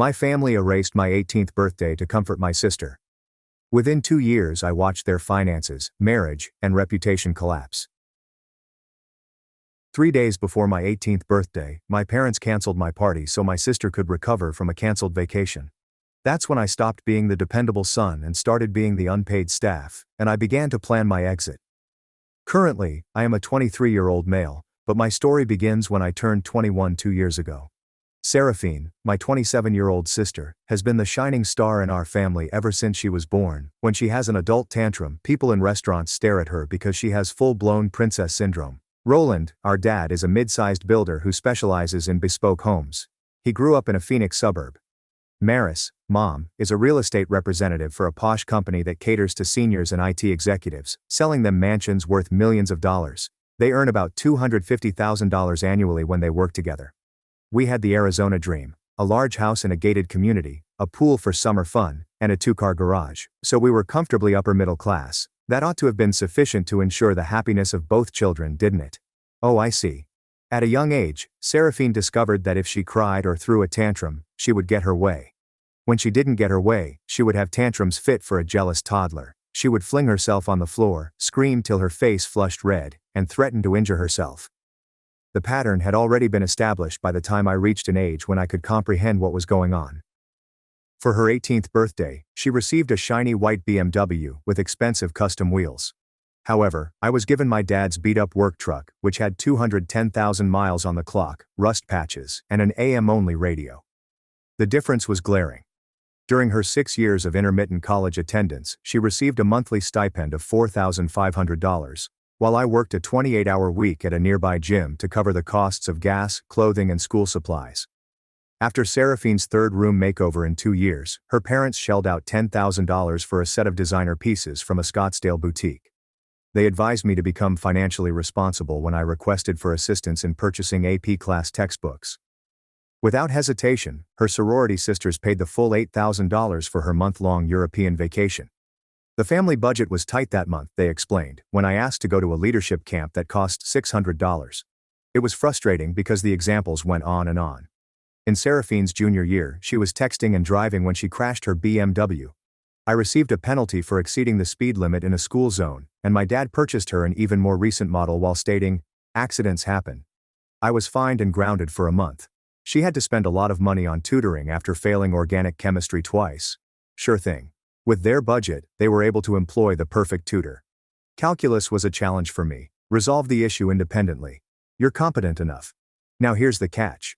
My family erased my 18th birthday to comfort my sister. Within 2 years, I watched their finances, marriage, and reputation collapse. 3 days before my 18th birthday, my parents canceled my party so my sister could recover from a canceled vacation. That's when I stopped being the dependable son and started being the unpaid staff, and I began to plan my exit. Currently, I am a 23-year-old male, but my story begins when I turned 21 2 years ago. Seraphine, my 27-year-old sister, has been the shining star in our family ever since she was born. When she has an adult tantrum, people in restaurants stare at her because she has full-blown princess syndrome. Roland, our dad, is a mid-sized builder who specializes in bespoke homes. He grew up in a Phoenix suburb. Maris, mom, is a real estate representative for a posh company that caters to seniors and IT executives, selling them mansions worth millions of dollars. They earn about $250,000 annually when they work together. We had the Arizona dream, a large house in a gated community, a pool for summer fun, and a 2-car garage, so we were comfortably upper middle class. That ought to have been sufficient to ensure the happiness of both children, didn't it? Oh, I see. At a young age, Seraphine discovered that if she cried or threw a tantrum, she would get her way. When she didn't get her way, she would have tantrums fit for a jealous toddler. She would fling herself on the floor, scream till her face flushed red, and threaten to injure herself. The pattern had already been established by the time I reached an age when I could comprehend what was going on. For her 18th birthday, she received a shiny white BMW with expensive custom wheels. However, I was given my dad's beat-up work truck, which had 210,000 miles on the clock, rust patches, and an AM-only radio. The difference was glaring. During her 6 years of intermittent college attendance, she received a monthly stipend of $4,500, while I worked a 28-hour week at a nearby gym to cover the costs of gas, clothing, and school supplies. After Seraphine's third-room makeover in 2 years, her parents shelled out $10,000 for a set of designer pieces from a Scottsdale boutique. They advised me to become financially responsible when I requested for assistance in purchasing AP class textbooks. Without hesitation, her sorority sisters paid the full $8,000 for her month-long European vacation. The family budget was tight that month, they explained, when I asked to go to a leadership camp that cost $600. It was frustrating because the examples went on and on. In Seraphine's junior year, she was texting and driving when she crashed her BMW. I received a penalty for exceeding the speed limit in a school zone, and my dad purchased her an even more recent model while stating, "Accidents happen." I was fined and grounded for a month. She had to spend a lot of money on tutoring after failing organic chemistry twice. Sure thing. With their budget, they were able to employ the perfect tutor. Calculus was a challenge for me. Resolve the issue independently. You're competent enough. Now here's the catch.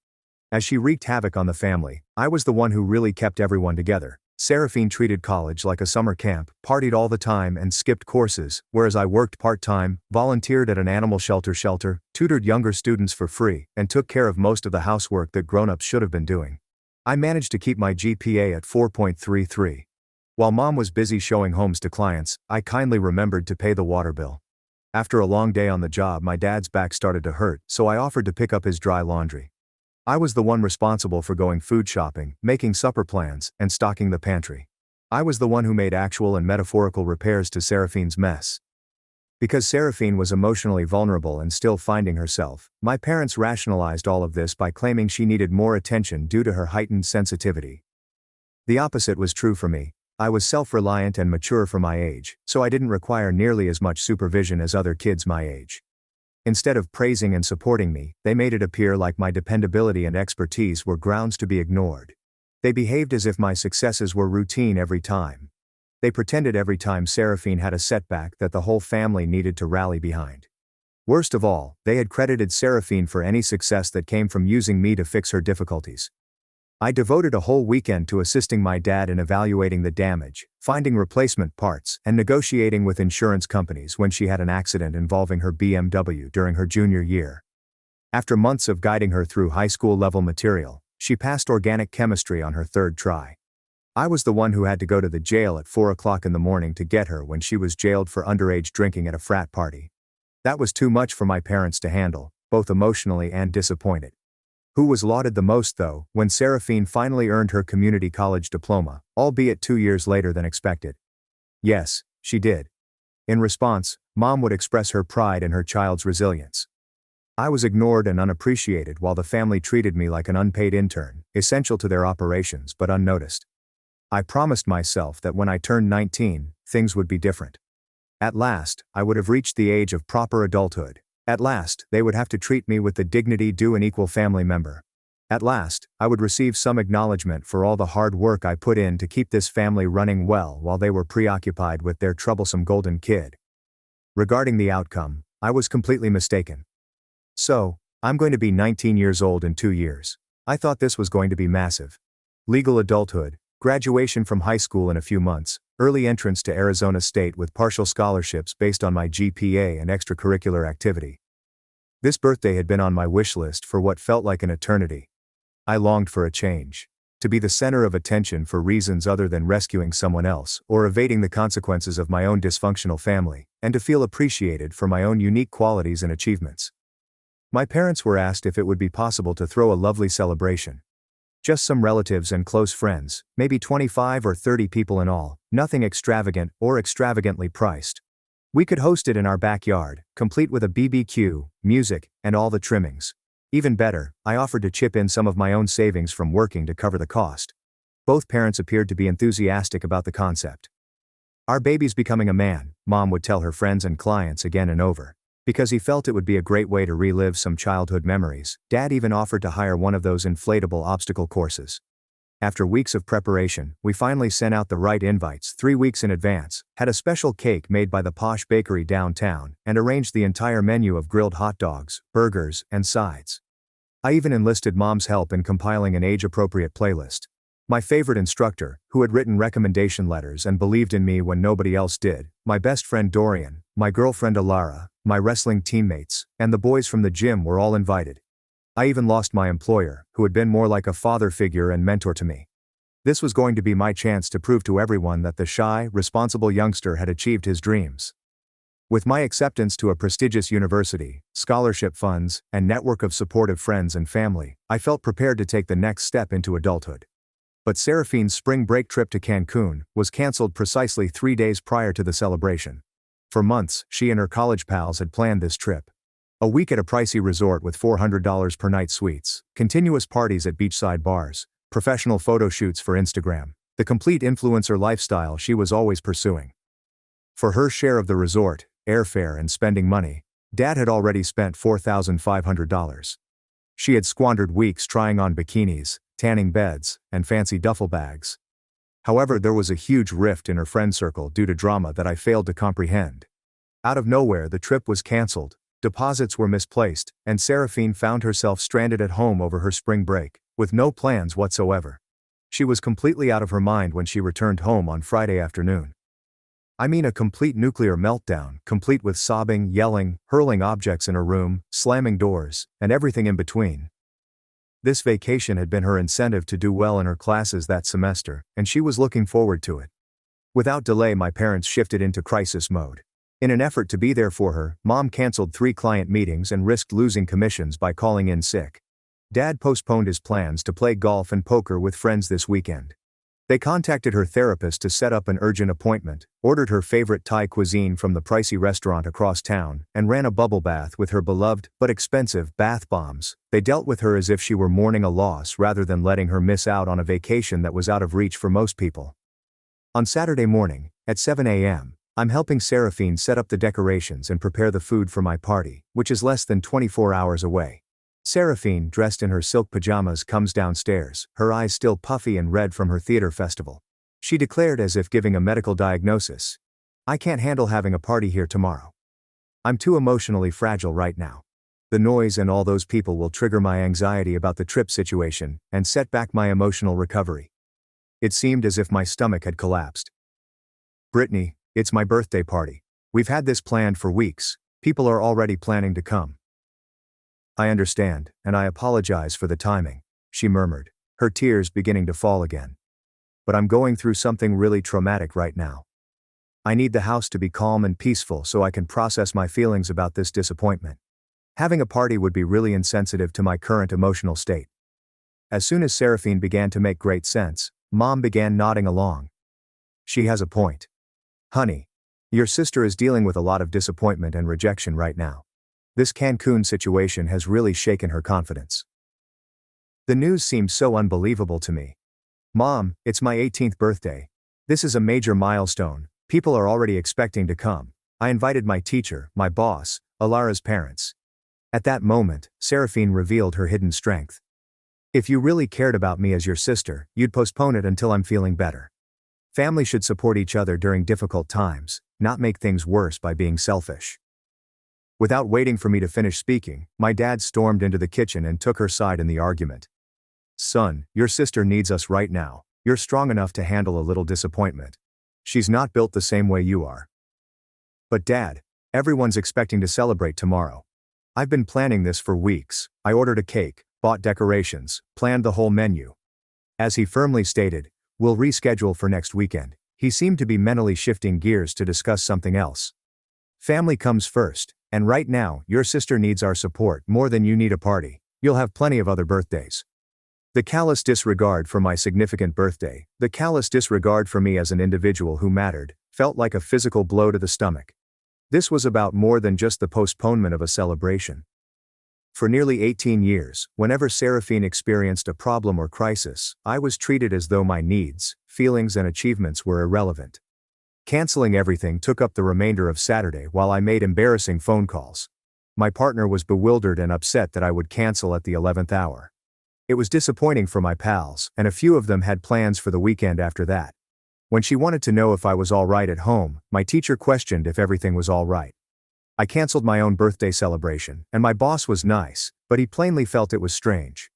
As she wreaked havoc on the family, I was the one who really kept everyone together. Seraphine treated college like a summer camp, partied all the time and skipped courses, whereas I worked part-time, volunteered at an animal shelter, tutored younger students for free, and took care of most of the housework that grown-ups should have been doing. I managed to keep my GPA at 4.33. While mom was busy showing homes to clients, I kindly remembered to pay the water bill. After a long day on the job, my dad's back started to hurt, so I offered to pick up his dry laundry. I was the one responsible for going food shopping, making supper plans, and stocking the pantry. I was the one who made actual and metaphorical repairs to Seraphine's mess. Because Seraphine was emotionally vulnerable and still finding herself, my parents rationalized all of this by claiming she needed more attention due to her heightened sensitivity. The opposite was true for me. I was self-reliant and mature for my age, so I didn't require nearly as much supervision as other kids my age. Instead of praising and supporting me, they made it appear like my dependability and expertise were grounds to be ignored. They behaved as if my successes were routine every time. They pretended every time Seraphine had a setback that the whole family needed to rally behind. Worst of all, they had credited Seraphine for any success that came from using me to fix her difficulties. I devoted a whole weekend to assisting my dad in evaluating the damage, finding replacement parts, and negotiating with insurance companies when she had an accident involving her BMW during her junior year. After months of guiding her through high school level material, she passed organic chemistry on her third try. I was the one who had to go to the jail at 4 o'clock in the morning to get her when she was jailed for underage drinking at a frat party. That was too much for my parents to handle, both emotionally and disappointed. Who was lauded the most though, when Seraphine finally earned her community college diploma, albeit 2 years later than expected. Yes, she did. In response, mom would express her pride in her child's resilience. I was ignored and unappreciated while the family treated me like an unpaid intern, essential to their operations but unnoticed. I promised myself that when I turned 19, things would be different. At last, I would have reached the age of proper adulthood. At last, they would have to treat me with the dignity due an equal family member. At last, I would receive some acknowledgement for all the hard work I put in to keep this family running well while they were preoccupied with their troublesome golden kid. Regarding the outcome, I was completely mistaken. So, I'm going to be 19 years old in 2 years. I thought this was going to be massive. Legal adulthood, graduation from high school in a few months, early entrance to Arizona State with partial scholarships based on my GPA and extracurricular activity. This birthday had been on my wish list for what felt like an eternity. I longed for a change. To be the center of attention for reasons other than rescuing someone else or evading the consequences of my own dysfunctional family, and to feel appreciated for my own unique qualities and achievements. My parents were asked if it would be possible to throw a lovely celebration. Just some relatives and close friends, maybe 25 or 30 people in all, nothing extravagant or extravagantly priced. We could host it in our backyard, complete with a BBQ, music, and all the trimmings. Even better, I offered to chip in some of my own savings from working to cover the cost. Both parents appeared to be enthusiastic about the concept. Our baby's becoming a man, Mom would tell her friends and clients again and over. Because he felt it would be a great way to relive some childhood memories, Dad even offered to hire one of those inflatable obstacle courses. After weeks of preparation, we finally sent out the right invites 3 weeks in advance, had a special cake made by the posh bakery downtown, and arranged the entire menu of grilled hot dogs, burgers, and sides. I even enlisted Mom's help in compiling an age-appropriate playlist. My favorite instructor, who had written recommendation letters and believed in me when nobody else did, my best friend Dorian, my girlfriend Alara, my wrestling teammates, and the boys from the gym were all invited. I even lost my employer, who had been more like a father figure and mentor to me. This was going to be my chance to prove to everyone that the shy, responsible youngster had achieved his dreams. With my acceptance to a prestigious university, scholarship funds, and network of supportive friends and family, I felt prepared to take the next step into adulthood. But Seraphine's spring break trip to Cancun was canceled precisely 3 days prior to the celebration. For months, she and her college pals had planned this trip. A week at a pricey resort with $400 per night suites, continuous parties at beachside bars, professional photo shoots for Instagram, the complete influencer lifestyle she was always pursuing. For her share of the resort, airfare and spending money, Dad had already spent $4,500. She had squandered weeks trying on bikinis, tanning beds, and fancy duffel bags. However, there was a huge rift in her friend circle due to drama that I failed to comprehend. Out of nowhere, the trip was canceled, deposits were misplaced, and Seraphine found herself stranded at home over her spring break, with no plans whatsoever. She was completely out of her mind when she returned home on Friday afternoon. I mean a complete nuclear meltdown, complete with sobbing, yelling, hurling objects in her room, slamming doors, and everything in between. This vacation had been her incentive to do well in her classes that semester, and she was looking forward to it. Without delay, my parents shifted into crisis mode. In an effort to be there for her, Mom canceled 3 client meetings and risked losing commissions by calling in sick. Dad postponed his plans to play golf and poker with friends this weekend. They contacted her therapist to set up an urgent appointment, ordered her favorite Thai cuisine from the pricey restaurant across town, and ran a bubble bath with her beloved, but expensive, bath bombs. They dealt with her as if she were mourning a loss rather than letting her miss out on a vacation that was out of reach for most people. On Saturday morning, at 7 a.m., I'm helping Seraphine set up the decorations and prepare the food for my party, which is less than 24 hours away. Seraphine, dressed in her silk pajamas, comes downstairs, her eyes still puffy and red from her theater festival. She declared as if giving a medical diagnosis, "I can't handle having a party here tomorrow. I'm too emotionally fragile right now. The noise and all those people will trigger my anxiety about the trip situation and set back my emotional recovery." It seemed as if my stomach had collapsed. "Brittany, it's my birthday party. We've had this planned for weeks. People are already planning to come." "I understand, and I apologize for the timing," she murmured, her tears beginning to fall again. "But I'm going through something really traumatic right now. I need the house to be calm and peaceful so I can process my feelings about this disappointment. Having a party would be really insensitive to my current emotional state." As soon as Seraphine began to make great sense, Mom began nodding along. "She has a point. Honey, your sister is dealing with a lot of disappointment and rejection right now. This Cancun situation has really shaken her confidence. The news seemed so unbelievable to me. Mom, it's my 18th birthday. This is a major milestone. People are already expecting to come. I invited my teacher, my boss, Alara's parents. At that moment, Seraphine revealed her hidden strength. If you really cared about me as your sister, you'd postpone it until I'm feeling better. Family should support each other during difficult times, not make things worse by being selfish. Without waiting for me to finish speaking, my dad stormed into the kitchen and took her side in the argument. Son, your sister needs us right now. You're strong enough to handle a little disappointment. She's not built the same way you are. But Dad, everyone's expecting to celebrate tomorrow. I've been planning this for weeks. I ordered a cake, bought decorations, planned the whole menu. As he firmly stated, we'll reschedule for next weekend. He seemed to be mentally shifting gears to discuss something else. Family comes first, and right now, your sister needs our support more than you need a party. You'll have plenty of other birthdays. The callous disregard for my significant birthday, the callous disregard for me as an individual who mattered, felt like a physical blow to the stomach. This was about more than just the postponement of a celebration. For nearly 18 years, whenever Seraphine experienced a problem or crisis, I was treated as though my needs, feelings and achievements were irrelevant. Canceling everything took up the remainder of Saturday while I made embarrassing phone calls. My partner was bewildered and upset that I would cancel at the 11th hour. It was disappointing for my pals, and a few of them had plans for the weekend after that. When she wanted to know if I was all right at home, my teacher questioned if everything was all right. I canceled my own birthday celebration, and my boss was nice, but he plainly felt it was strange.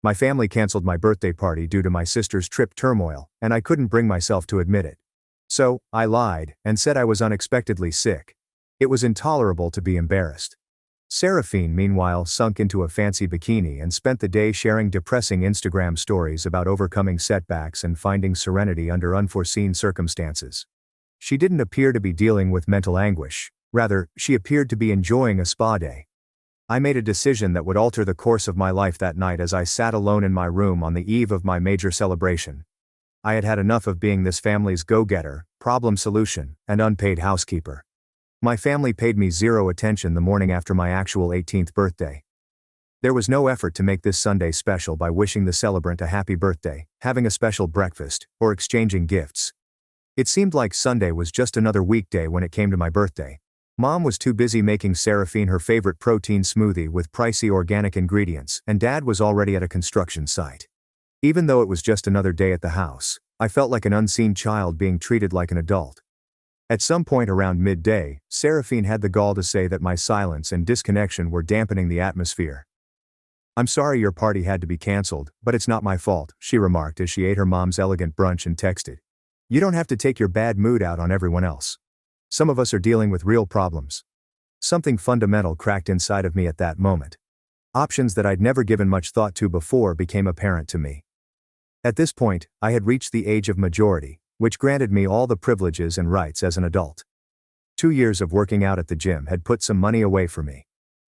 My family canceled my birthday party due to my sister's trip turmoil, and I couldn't bring myself to admit it. So, I lied, and said I was unexpectedly sick. It was intolerable to be embarrassed. Seraphine, meanwhile, sunk into a fancy bikini and spent the day sharing depressing Instagram stories about overcoming setbacks and finding serenity under unforeseen circumstances. She didn't appear to be dealing with mental anguish. Rather, she appeared to be enjoying a spa day. I made a decision that would alter the course of my life that night as I sat alone in my room on the eve of my major celebration. I had had enough of being this family's go-getter, problem solution, and unpaid housekeeper. My family paid me zero attention the morning after my actual 18th birthday. There was no effort to make this Sunday special by wishing the celebrant a happy birthday, having a special breakfast, or exchanging gifts. It seemed like Sunday was just another weekday when it came to my birthday. Mom was too busy making Seraphine her favorite protein smoothie with pricey organic ingredients, and Dad was already at a construction site. Even though it was just another day at the house, I felt like an unseen child being treated like an adult. At some point around midday, Seraphine had the gall to say that my silence and disconnection were dampening the atmosphere. "I'm sorry your party had to be canceled, but it's not my fault," she remarked as she ate her mom's elegant brunch and texted. "You don't have to take your bad mood out on everyone else. Some of us are dealing with real problems." Something fundamental cracked inside of me at that moment. Options that I'd never given much thought to before became apparent to me. At this point, I had reached the age of majority, which granted me all the privileges and rights as an adult. 2 years of working out at the gym had put some money away for me.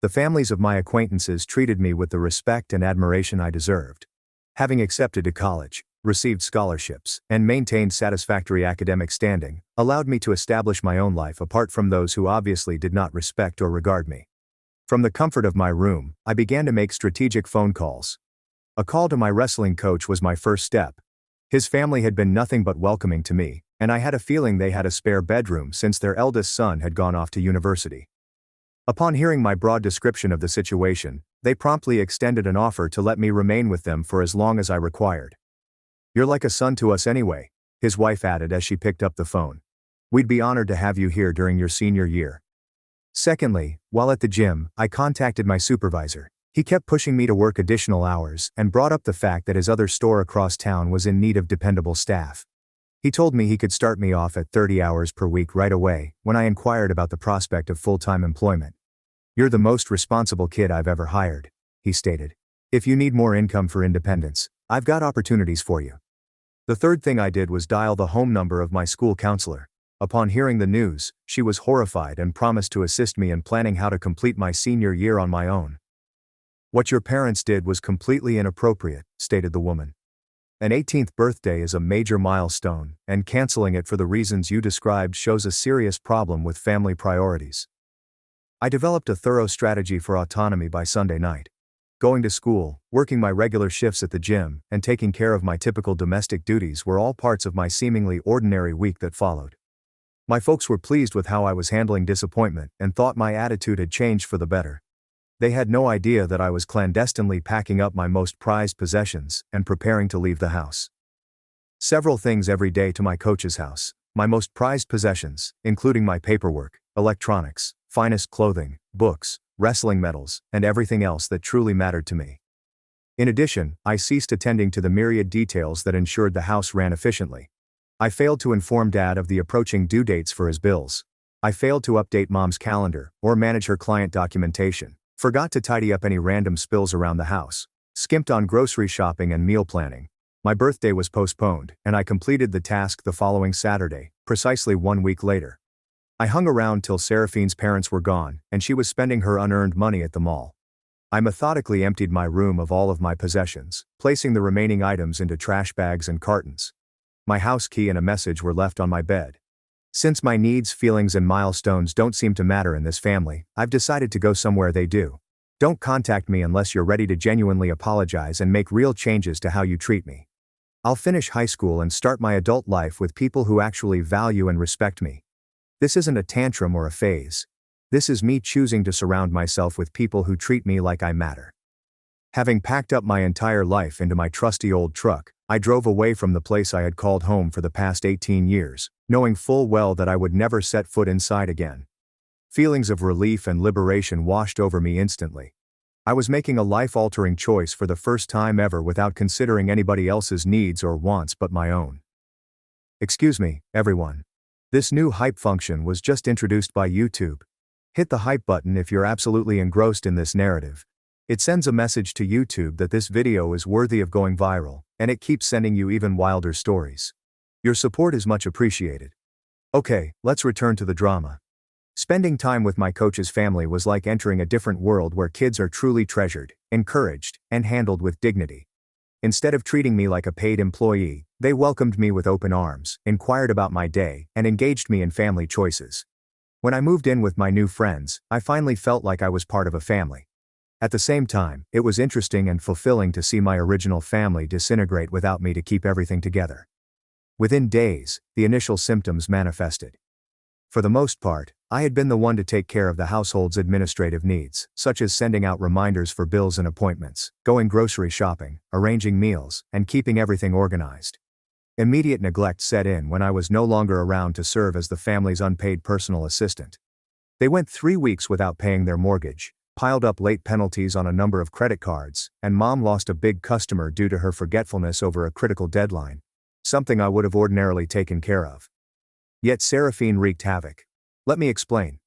The families of my acquaintances treated me with the respect and admiration I deserved. Having accepted to college, received scholarships, and maintained satisfactory academic standing, allowed me to establish my own life apart from those who obviously did not respect or regard me. From the comfort of my room, I began to make strategic phone calls. A call to my wrestling coach was my first step. His family had been nothing but welcoming to me, and I had a feeling they had a spare bedroom since their eldest son had gone off to university. Upon hearing my broad description of the situation, they promptly extended an offer to let me remain with them for as long as I required. "You're like a son to us anyway," his wife added as she picked up the phone. "We'd be honored to have you here during your senior year." Secondly, while at the gym, I contacted my supervisor. He kept pushing me to work additional hours and brought up the fact that his other store across town was in need of dependable staff. He told me he could start me off at 30 hours per week right away when I inquired about the prospect of full-time employment. "You're the most responsible kid I've ever hired," he stated. "If you need more income for independence, I've got opportunities for you." The third thing I did was dial the home number of my school counselor. Upon hearing the news, she was horrified and promised to assist me in planning how to complete my senior year on my own. "What your parents did was completely inappropriate," stated the woman. "An 18th birthday is a major milestone, and canceling it for the reasons you described shows a serious problem with family priorities." I developed a thorough strategy for autonomy by Sunday night. Going to school, working my regular shifts at the gym, and taking care of my typical domestic duties were all parts of my seemingly ordinary week that followed. My folks were pleased with how I was handling disappointment and thought my attitude had changed for the better. They had no idea that I was clandestinely packing up my most prized possessions and preparing to leave the house. Several things every day to my coach's house, my most prized possessions, including my paperwork, electronics, finest clothing, books, wrestling medals, and everything else that truly mattered to me. In addition, I ceased attending to the myriad details that ensured the house ran efficiently. I failed to inform Dad of the approaching due dates for his bills. I failed to update Mom's calendar or manage her client documentation, forgot to tidy up any random spills around the house, skimped on grocery shopping and meal planning. My birthday was postponed, and I completed the task the following Saturday, precisely 1 week later. I hung around till Seraphine's parents were gone, and she was spending her unearned money at the mall. I methodically emptied my room of all of my possessions, placing the remaining items into trash bags and cartons. My house key and a message were left on my bed. Since my needs, feelings, and milestones don't seem to matter in this family, I've decided to go somewhere they do. Don't contact me unless you're ready to genuinely apologize and make real changes to how you treat me. I'll finish high school and start my adult life with people who actually value and respect me. This isn't a tantrum or a phase. This is me choosing to surround myself with people who treat me like I matter. Having packed up my entire life into my trusty old truck, I drove away from the place I had called home for the past 18 years, knowing full well that I would never set foot inside again. Feelings of relief and liberation washed over me instantly. I was making a life-altering choice for the first time ever without considering anybody else's needs or wants but my own. Excuse me, everyone. This new hype function was just introduced by YouTube. Hit the hype button if you're absolutely engrossed in this narrative. It sends a message to YouTube that this video is worthy of going viral, and it keeps sending you even wilder stories. Your support is much appreciated. Okay, let's return to the drama. Spending time with my coach's family was like entering a different world where kids are truly treasured, encouraged, and handled with dignity. Instead of treating me like a paid employee, they welcomed me with open arms, inquired about my day, and engaged me in family choices. When I moved in with my new friends, I finally felt like I was part of a family. At the same time, it was interesting and fulfilling to see my original family disintegrate without me to keep everything together. Within days, the initial symptoms manifested. For the most part, I had been the one to take care of the household's administrative needs, such as sending out reminders for bills and appointments, going grocery shopping, arranging meals, and keeping everything organized. Immediate neglect set in when I was no longer around to serve as the family's unpaid personal assistant. They went 3 weeks without paying their mortgage, piled up late penalties on a number of credit cards, and Mom lost a big customer due to her forgetfulness over a critical deadline, something I would have ordinarily taken care of. Yet Seraphine wreaked havoc. Let me explain.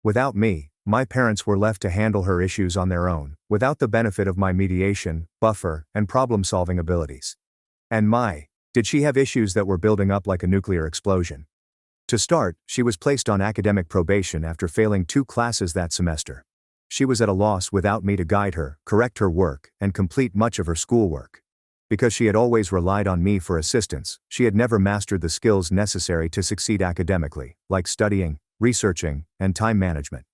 Without me, my parents were left to handle her issues on their own, without the benefit of my mediation, buffer, and problem-solving abilities. And did she have issues that were building up like a nuclear explosion? To start, she was placed on academic probation after failing 2 classes that semester. She was at a loss without me to guide her, correct her work, and complete much of her schoolwork. Because she had always relied on me for assistance, she had never mastered the skills necessary to succeed academically, like studying, researching, and time management.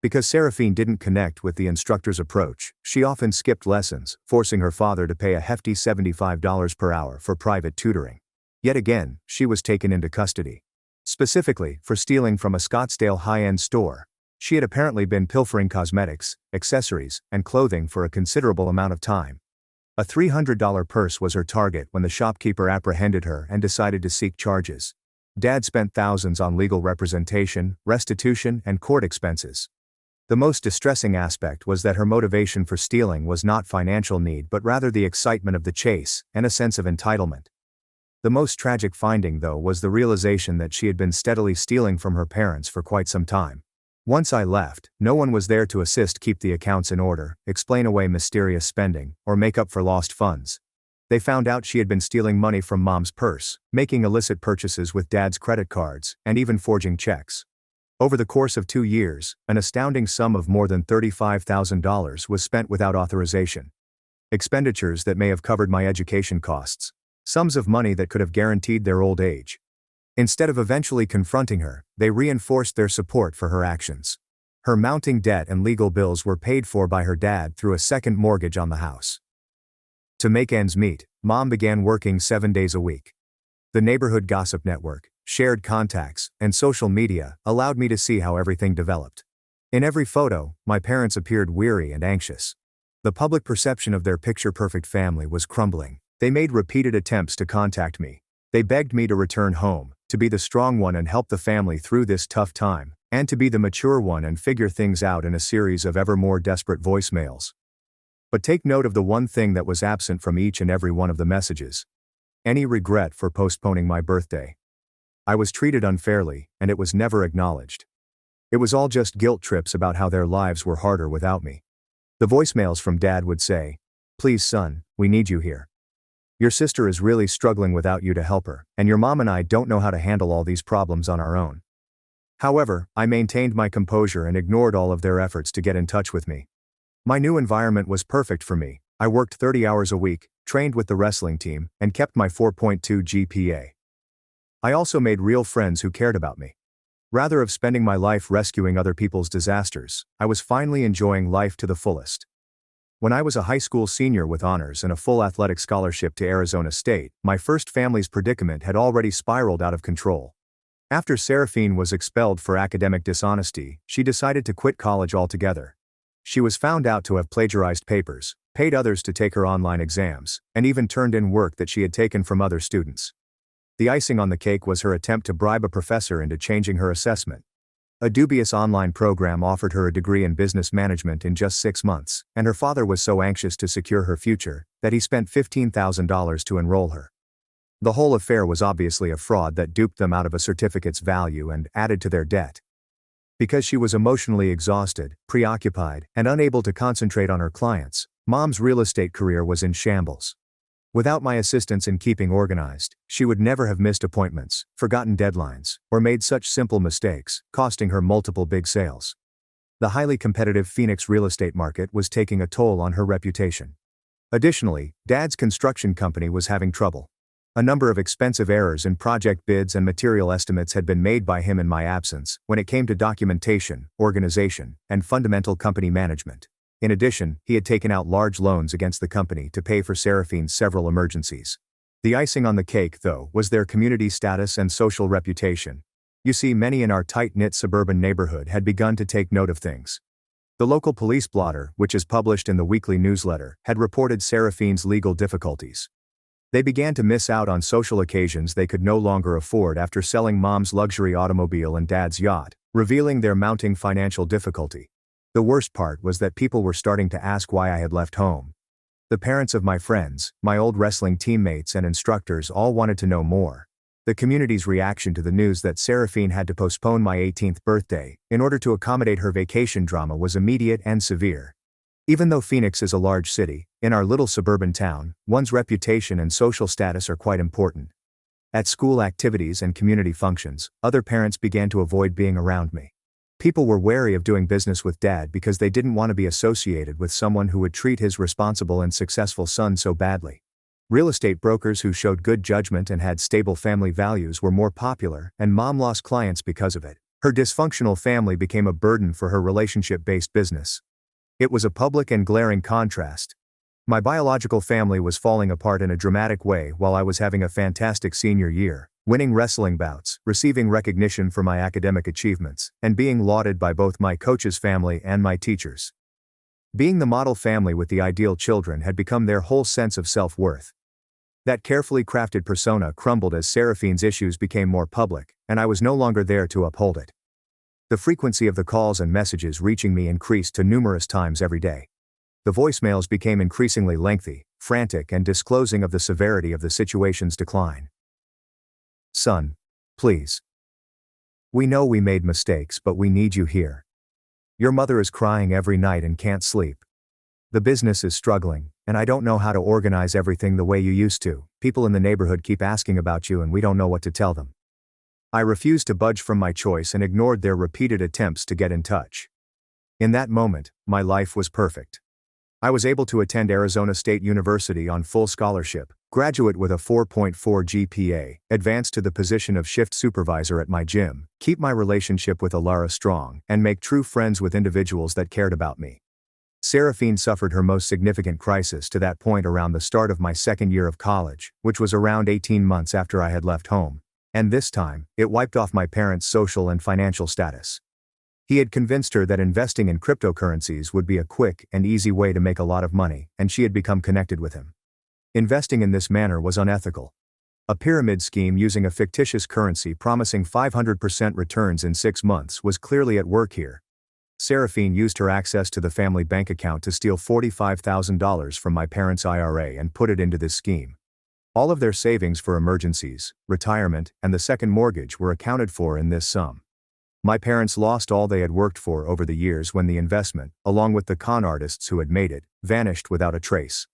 Because Seraphine didn't connect with the instructor's approach, she often skipped lessons, forcing her father to pay a hefty $75 per hour for private tutoring. Yet again, she was taken into custody. Specifically, for stealing from a Scottsdale high-end store. She had apparently been pilfering cosmetics, accessories, and clothing for a considerable amount of time. A $300 purse was her target when the shopkeeper apprehended her and decided to seek charges. Dad spent thousands on legal representation, restitution, and court expenses. The most distressing aspect was that her motivation for stealing was not financial need but rather the excitement of the chase and a sense of entitlement. The most tragic finding, though, was the realization that she had been steadily stealing from her parents for quite some time. Once I left, no one was there to assist keep the accounts in order, explain away mysterious spending, or make up for lost funds. They found out she had been stealing money from Mom's purse, making illicit purchases with Dad's credit cards, and even forging checks. Over the course of 2 years, an astounding sum of more than $35,000 was spent without authorization. Expenditures that may have covered my education costs. Sums of money that could have guaranteed their old age. Instead of eventually confronting her, they reinforced their support for her actions. Her mounting debt and legal bills were paid for by her dad through a second mortgage on the house. To make ends meet, Mom began working 7 days a week. The neighborhood gossip network, shared contacts, and social media allowed me to see how everything developed. In every photo, my parents appeared weary and anxious. The public perception of their picture-perfect family was crumbling. They made repeated attempts to contact me. They begged me to return home, to be the strong one and help the family through this tough time, and to be the mature one and figure things out in a series of ever more desperate voicemails. But take note of the one thing that was absent from each and every one of the messages. Any regret for postponing my birthday. I was treated unfairly, and it was never acknowledged. It was all just guilt trips about how their lives were harder without me. The voicemails from Dad would say, "Please son, we need you here. Your sister is really struggling without you to help her, and your mom and I don't know how to handle all these problems on our own." However, I maintained my composure and ignored all of their efforts to get in touch with me. My new environment was perfect for me. I worked 30 hours a week, trained with the wrestling team, and kept my 4.2 GPA. I also made real friends who cared about me. Rather than spending my life rescuing other people's disasters, I was finally enjoying life to the fullest. When I was a high school senior with honors and a full athletic scholarship to Arizona State, my first family's predicament had already spiraled out of control. After Seraphine was expelled for academic dishonesty, she decided to quit college altogether. She was found out to have plagiarized papers, paid others to take her online exams, and even turned in work that she had taken from other students. The icing on the cake was her attempt to bribe a professor into changing her assessment. A dubious online program offered her a degree in business management in just 6 months, and her father was so anxious to secure her future that he spent $15,000 to enroll her. The whole affair was obviously a fraud that duped them out of a certificate's value and added to their debt. Because she was emotionally exhausted, preoccupied, and unable to concentrate on her clients, Mom's real estate career was in shambles. Without my assistance in keeping organized, she would never have missed appointments, forgotten deadlines, or made such simple mistakes, costing her multiple big sales. The highly competitive Phoenix real estate market was taking a toll on her reputation. Additionally, Dad's construction company was having trouble. A number of expensive errors in project bids and material estimates had been made by him in my absence when it came to documentation, organization, and fundamental company management. In addition, he had taken out large loans against the company to pay for Seraphine's several emergencies. The icing on the cake, though, was their community status and social reputation. You see, many in our tight-knit suburban neighborhood had begun to take note of things. The local police blotter, which is published in the weekly newsletter, had reported Seraphine's legal difficulties. They began to miss out on social occasions they could no longer afford after selling Mom's luxury automobile and Dad's yacht, revealing their mounting financial difficulty. The worst part was that people were starting to ask why I had left home. The parents of my friends, my old wrestling teammates and instructors all wanted to know more. The community's reaction to the news that Seraphine had to postpone my 18th birthday in order to accommodate her vacation drama was immediate and severe. Even though Phoenix is a large city, in our little suburban town, one's reputation and social status are quite important. At school activities and community functions, other parents began to avoid being around me. People were wary of doing business with Dad because they didn't want to be associated with someone who would treat his responsible and successful son so badly. Real estate brokers who showed good judgment and had stable family values were more popular, and Mom lost clients because of it. Her dysfunctional family became a burden for her relationship-based business. It was a public and glaring contrast. My biological family was falling apart in a dramatic way while I was having a fantastic senior year, winning wrestling bouts, receiving recognition for my academic achievements, and being lauded by both my coach's family and my teachers. Being the model family with the ideal children had become their whole sense of self-worth. That carefully crafted persona crumbled as Seraphine's issues became more public, and I was no longer there to uphold it. The frequency of the calls and messages reaching me increased to numerous times every day. The voicemails became increasingly lengthy, frantic, and disclosing of the severity of the situation's decline. "Son, please. We know we made mistakes, but we need you here. Your mother is crying every night and can't sleep. The business is struggling, and I don't know how to organize everything the way you used to. People in the neighborhood keep asking about you and we don't know what to tell them." I refused to budge from my choice and ignored their repeated attempts to get in touch. In that moment, my life was perfect. I was able to attend Arizona State University on full scholarship, Graduate with a 4.4 GPA, advance to the position of shift supervisor at my gym, keep my relationship with Alara strong, and make true friends with individuals that cared about me. Seraphine suffered her most significant crisis to that point around the start of my second year of college, which was around 18 months after I had left home. And this time, it wiped off my parents' social and financial status. He had convinced her that investing in cryptocurrencies would be a quick and easy way to make a lot of money, and she had become connected with him. Investing in this manner was unethical. A pyramid scheme using a fictitious currency promising 500% returns in 6 months was clearly at work here. Seraphine used her access to the family bank account to steal $45,000 from my parents' IRA and put it into this scheme. All of their savings for emergencies, retirement, and the second mortgage were accounted for in this sum. My parents lost all they had worked for over the years when the investment, along with the con artists who had made it, vanished without a trace.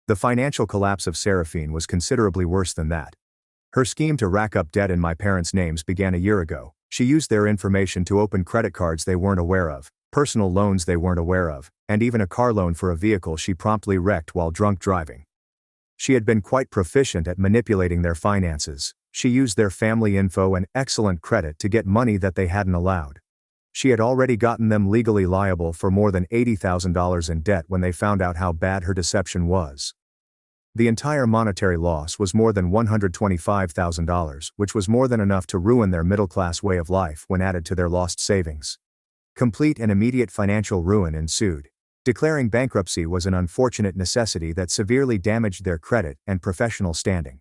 The financial collapse of Seraphine was considerably worse than that. Her scheme to rack up debt in my parents' names began a year ago. She used their information to open credit cards they weren't aware of, personal loans they weren't aware of, and even a car loan for a vehicle she promptly wrecked while drunk driving. She had been quite proficient at manipulating their finances. She used their family info and excellent credit to get money that they hadn't allowed. She had already gotten them legally liable for more than $80,000 in debt when they found out how bad her deception was. The entire monetary loss was more than $125,000, which was more than enough to ruin their middle-class way of life when added to their lost savings. Complete and immediate financial ruin ensued. Declaring bankruptcy was an unfortunate necessity that severely damaged their credit and professional standing.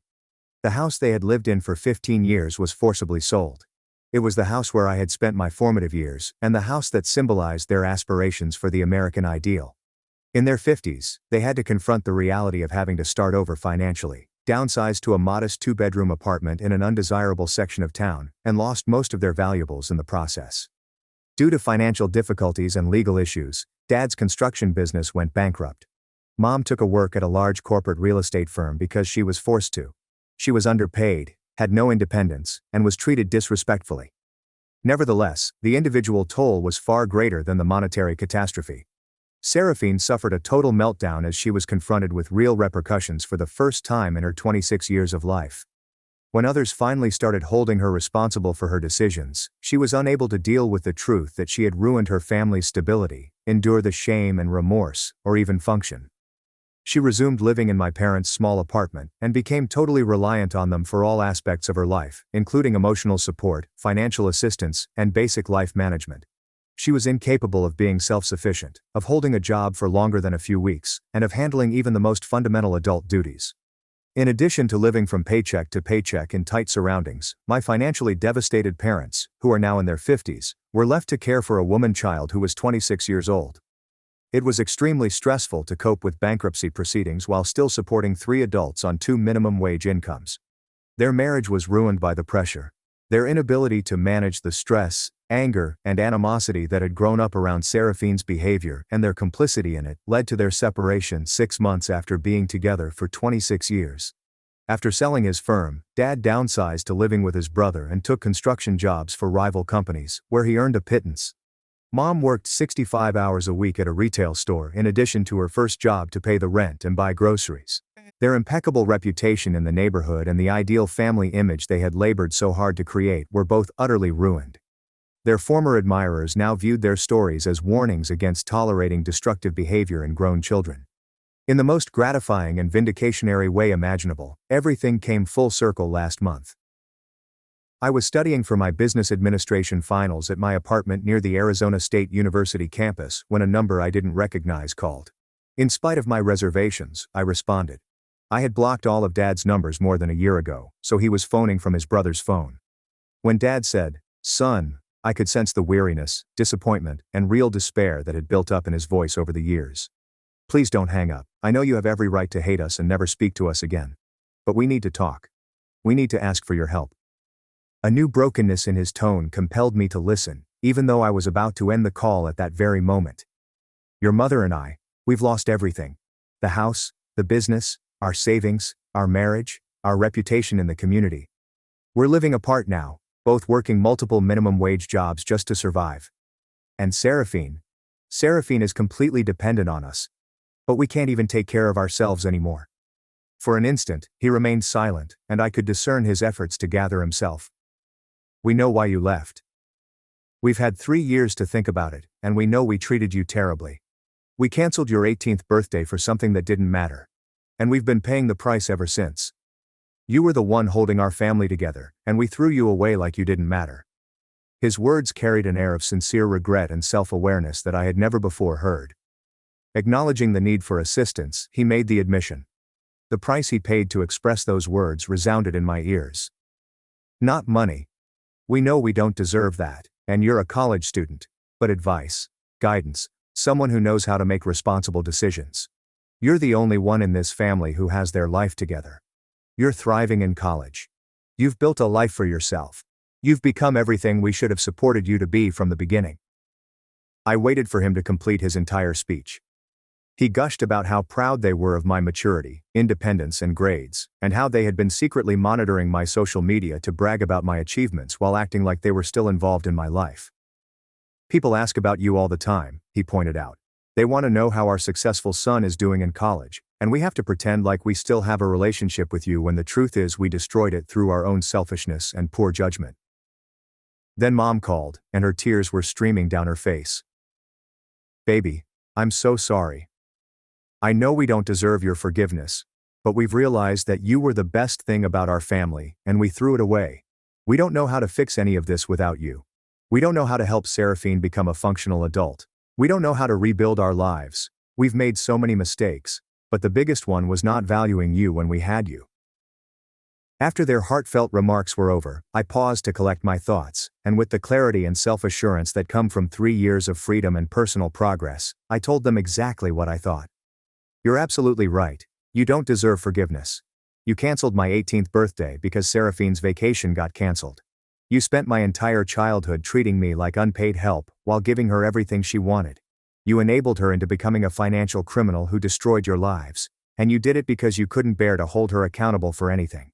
The house they had lived in for 15 years was forcibly sold. It was the house where I had spent my formative years, and the house that symbolized their aspirations for the American ideal. In their 50s, they had to confront the reality of having to start over financially, downsized to a modest 2-bedroom apartment in an undesirable section of town, and lost most of their valuables in the process. Due to financial difficulties and legal issues, Dad's construction business went bankrupt. Mom took a work at a large corporate real estate firm because she was forced to. She was underpaid, had no independence, and was treated disrespectfully. Nevertheless, the individual toll was far greater than the monetary catastrophe. Seraphine suffered a total meltdown as she was confronted with real repercussions for the first time in her 26 years of life. When others finally started holding her responsible for her decisions, she was unable to deal with the truth that she had ruined her family's stability, endure the shame and remorse, or even function. She resumed living in my parents' small apartment and became totally reliant on them for all aspects of her life, including emotional support, financial assistance, and basic life management. She was incapable of being self-sufficient, of holding a job for longer than a few weeks, and of handling even the most fundamental adult duties. In addition to living from paycheck to paycheck in tight surroundings, my financially devastated parents, who are now in their 50s, were left to care for a woman child who was 26 years old. It was extremely stressful to cope with bankruptcy proceedings while still supporting 3 adults on 2 minimum wage incomes. Their marriage was ruined by the pressure. Their inability to manage the stress, anger, and animosity that had grown up around Seraphine's behavior and their complicity in it led to their separation 6 months after being together for 26 years. After selling his firm, Dad downsized to living with his brother and took construction jobs for rival companies, where he earned a pittance. Mom worked 65 hours a week at a retail store in addition to her first job to pay the rent and buy groceries. Their impeccable reputation in the neighborhood and the ideal family image they had labored so hard to create were both utterly ruined. Their former admirers now viewed their stories as warnings against tolerating destructive behavior in grown children. In the most gratifying and vindicationary way imaginable, everything came full circle last month. I was studying for my business administration finals at my apartment near the Arizona State University campus when a number I didn't recognize called. In spite of my reservations, I responded. I had blocked all of Dad's numbers more than a year ago, so he was phoning from his brother's phone. When Dad said, "Son," I could sense the weariness, disappointment, and real despair that had built up in his voice over the years. "Please don't hang up. I know you have every right to hate us and never speak to us again. But we need to talk. We need to ask for your help." A new brokenness in his tone compelled me to listen, even though I was about to end the call at that very moment. "Your mother and I, we've lost everything. The house, the business, our savings, our marriage, our reputation in the community. We're living apart now, both working multiple minimum wage jobs just to survive. And Seraphine is completely dependent on us. But we can't even take care of ourselves anymore. For an instant, he remained silent, and I could discern his efforts to gather himself. "We know why you left. We've had 3 years to think about it, and we know we treated you terribly. We canceled your 18th birthday for something that didn't matter. And we've been paying the price ever since. You were the one holding our family together, and we threw you away like you didn't matter." His words carried an air of sincere regret and self-awareness that I had never before heard. Acknowledging the need for assistance, he made the admission. The price he paid to express those words resounded in my ears. "Not money. We know we don't deserve that, and you're a college student. But advice, guidance, someone who knows how to make responsible decisions. You're the only one in this family who has their life together. You're thriving in college. You've built a life for yourself. You've become everything we should have supported you to be from the beginning." I waited for him to complete his entire speech. He gushed about how proud they were of my maturity, independence, and grades, and how they had been secretly monitoring my social media to brag about my achievements while acting like they were still involved in my life. "People ask about you all the time," he pointed out. "They want to know how our successful son is doing in college, and we have to pretend like we still have a relationship with you when the truth is we destroyed it through our own selfishness and poor judgment." Then Mom called, and her tears were streaming down her face. "Baby, I'm so sorry. I know we don't deserve your forgiveness, but we've realized that you were the best thing about our family, and we threw it away. We don't know how to fix any of this without you. We don't know how to help Seraphine become a functional adult. We don't know how to rebuild our lives. We've made so many mistakes, but the biggest one was not valuing you when we had you." After their heartfelt remarks were over, I paused to collect my thoughts, and with the clarity and self-assurance that come from 3 years of freedom and personal progress, I told them exactly what I thought. "You're absolutely right. You don't deserve forgiveness. You canceled my 18th birthday because Seraphine's vacation got canceled. You spent my entire childhood treating me like unpaid help while giving her everything she wanted. You enabled her into becoming a financial criminal who destroyed your lives, and you did it because you couldn't bear to hold her accountable for anything."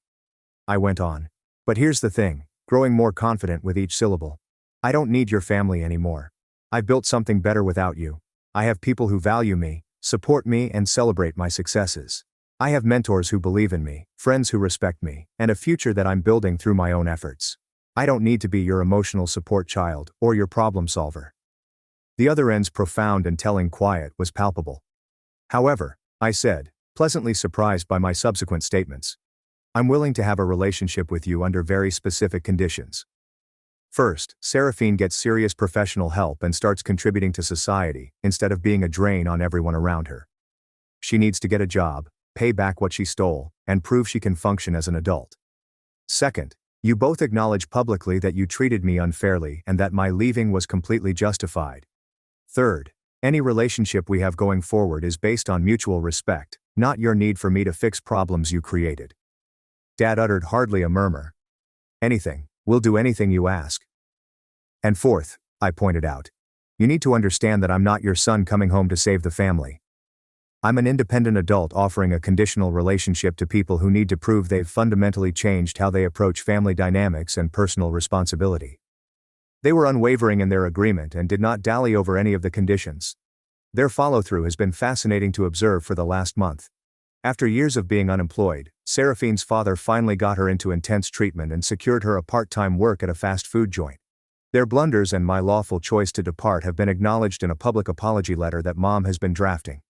I went on. "But here's the thing," growing more confident with each syllable. "I don't need your family anymore. I've built something better without you. I have people who value me, support me, and celebrate my successes. I have mentors who believe in me, friends who respect me, and a future that I'm building through my own efforts. I don't need to be your emotional support child or your problem solver." The other end's profound and telling quiet was palpable. "However," I said, pleasantly surprised by my subsequent statements, "I'm willing to have a relationship with you under very specific conditions. First, Seraphine gets serious professional help and starts contributing to society, instead of being a drain on everyone around her. She needs to get a job, pay back what she stole, and prove she can function as an adult. Second, you both acknowledge publicly that you treated me unfairly and that my leaving was completely justified. Third, any relationship we have going forward is based on mutual respect, not your need for me to fix problems you created." Dad uttered hardly a murmur. "Anything. We'll do anything you ask." "And fourth," I pointed out, "you need to understand that I'm not your son coming home to save the family. I'm an independent adult offering a conditional relationship to people who need to prove they've fundamentally changed how they approach family dynamics and personal responsibility." They were unwavering in their agreement and did not dally over any of the conditions. Their follow-through has been fascinating to observe for the last month. After years of being unemployed, Seraphine's father finally got her into intense treatment and secured her a part-time work at a fast food joint. Their blunders and my lawful choice to depart have been acknowledged in a public apology letter that Mom has been drafting.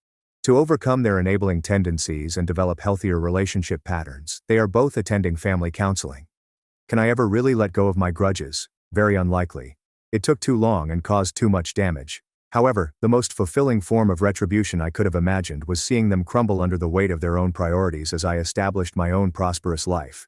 To overcome their enabling tendencies and develop healthier relationship patterns, they are both attending family counseling. Can I ever really let go of my grudges? Very unlikely. It took too long and caused too much damage. However, the most fulfilling form of retribution I could have imagined was seeing them crumble under the weight of their own priorities as I established my own prosperous life.